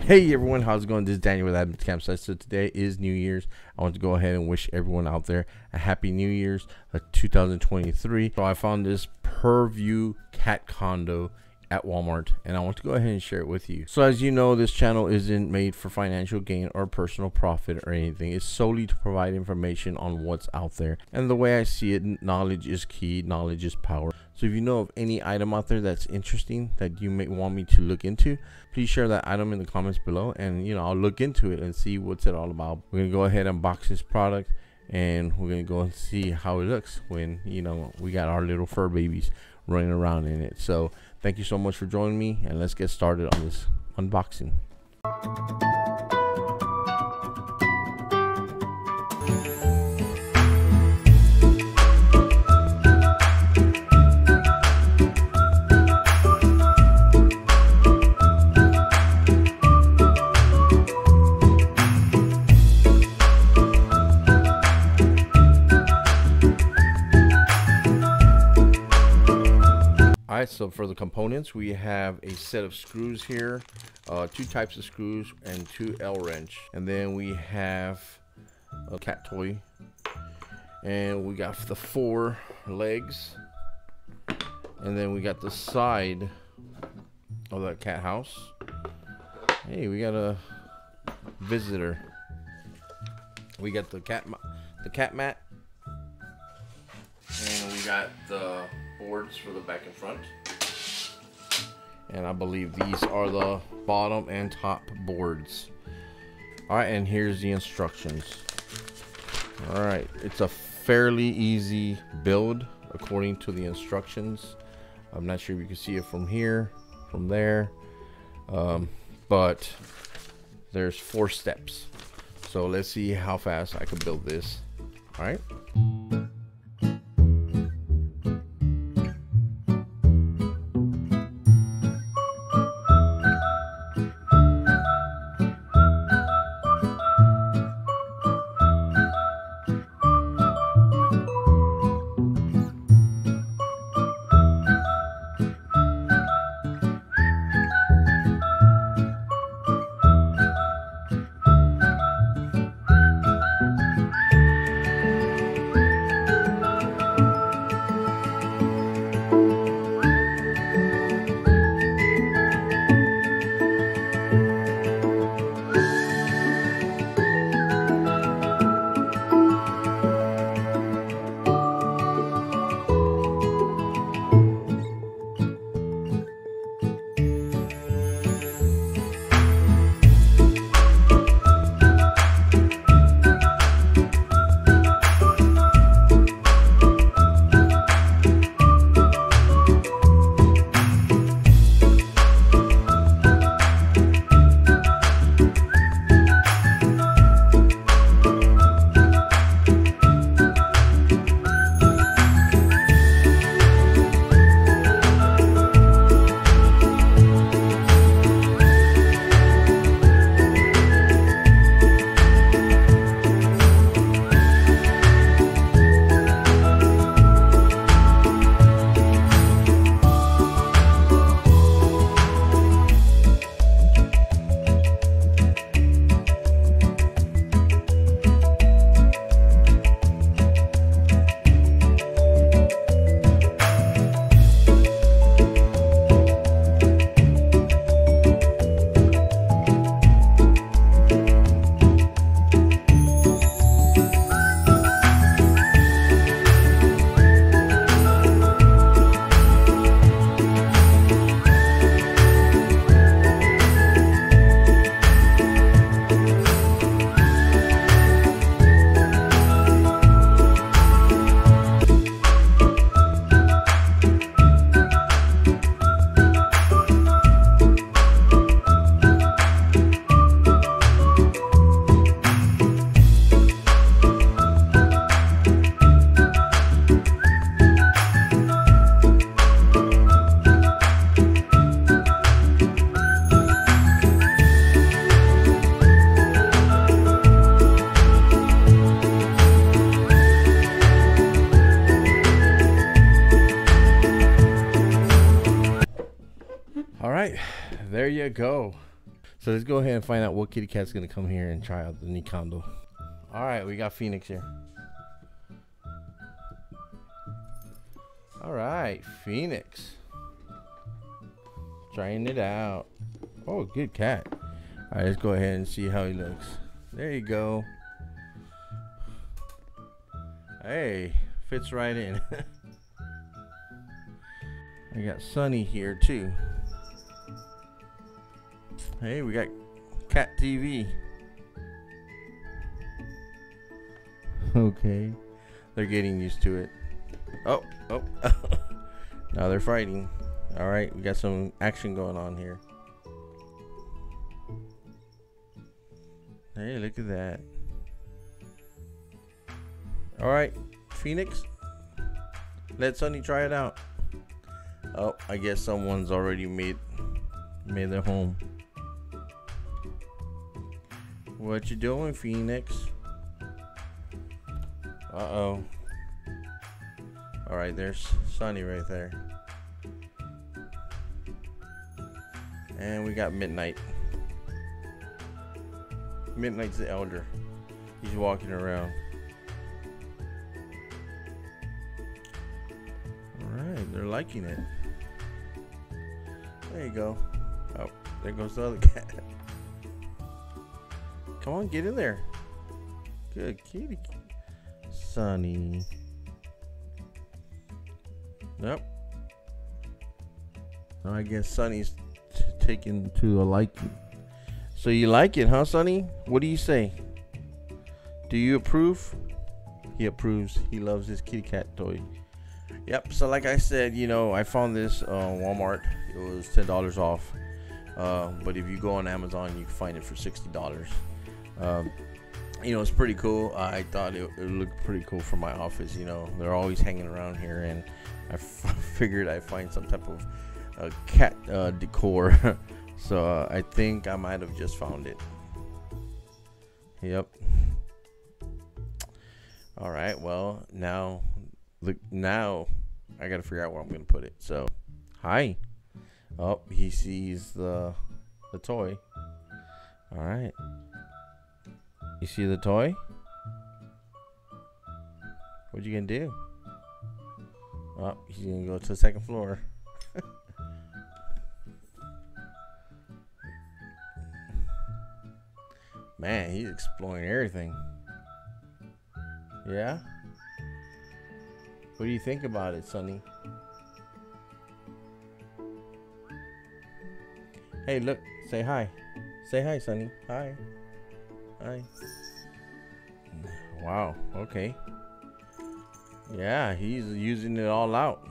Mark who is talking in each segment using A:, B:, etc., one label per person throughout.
A: Hey everyone, how's it going? This is Daniel with Adam's Campsite. So today is New Year's. I want to go ahead and wish everyone out there a happy New Year's 2023. So I found this Purr-View cat condo at Walmart, and I want to go ahead and share it with you. So as you know, this channel isn't made for financial gain or personal profit or anything. It's solely to provide information on what's out there. And the way I see it, knowledge is key, knowledge is power. So if you know of any item out there that's interesting that you may want me to look into, please share that item in the comments below, and I'll look into it and see what's it all about. We're gonna go ahead and unbox this product, and we're gonna go and see how it looks when we got our little fur babies running around in it. So thank you so much for joining me, and let's get started on this unboxing. Alright, so for the components, we have a set of screws here, two types of screws and two L wrench, and then we have a cat toy, and we got the 4 legs, and then we got the side of that cat house. Hey, we got a visitor. We got the cat mat, and we got the boards for the back and front, and I believe these are the bottom and top boards. All right, and here's the instructions. All right, it's a fairly easy build according to the instructions. I'm not sure if you can see it from here, from there, but there's 4 steps. So let's see how fast I can build this. All right. There you go. So let's go ahead and find out what kitty cat's gonna come here and try out the new condo. All right, we got Phoenix here. All right, Phoenix. Trying it out. Oh, good cat. All right, let's go ahead and see how he looks. There you go. Hey, fits right in. I got Sunny here too. Hey, we got Cat TV. Okay, they're getting used to it. Oh. Now they're fighting. All right, we got some action going on here. Hey, look at that. All right, Phoenix, let Sunny try it out. Oh, I guess someone's already made their home. What you doing, Phoenix? Uh-oh. All right, there's Sunny right there. And we got Midnight. Midnight's the elder. He's walking around. Alright, they're liking it. There you go. Oh, there goes the other cat. Come on, get in there. Good kitty. Sunny. Nope. I guess Sunny's taken to a liking. So you like it, huh, Sunny? What do you say? Do you approve? He approves. He loves his kitty cat toy. Yep. So like I said, you know, I found this on Walmart. It was $10 off. But if you go on Amazon, you can find it for $60. You know, it's pretty cool. I thought it looked pretty cool for my office. You know, they're always hanging around here, and I figured I'd find some type of cat decor. So I think I might have just found it. Yep. All right. Well, now I gotta figure out where I'm gonna put it. So, hi. Oh, he sees the toy. All right. You see the toy? What you gonna do? Oh, he's gonna go to the second floor. Man, he's exploring everything. Yeah? What do you think about it, Sunny? Hey, look. Say hi. Say hi, Sunny. Hi. Hi. Wow. Okay. Yeah, he's using it all out.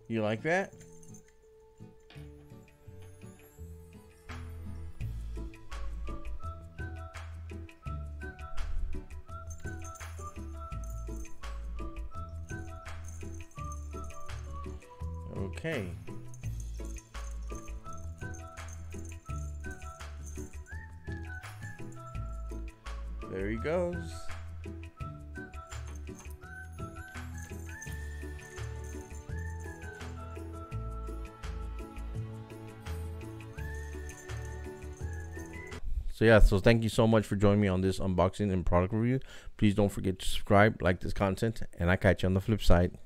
A: You like that? Okay. There he goes. So yeah, so thank you so much for joining me on this unboxing and product review. Please don't forget to subscribe, like this content, and I catch you on the flip side.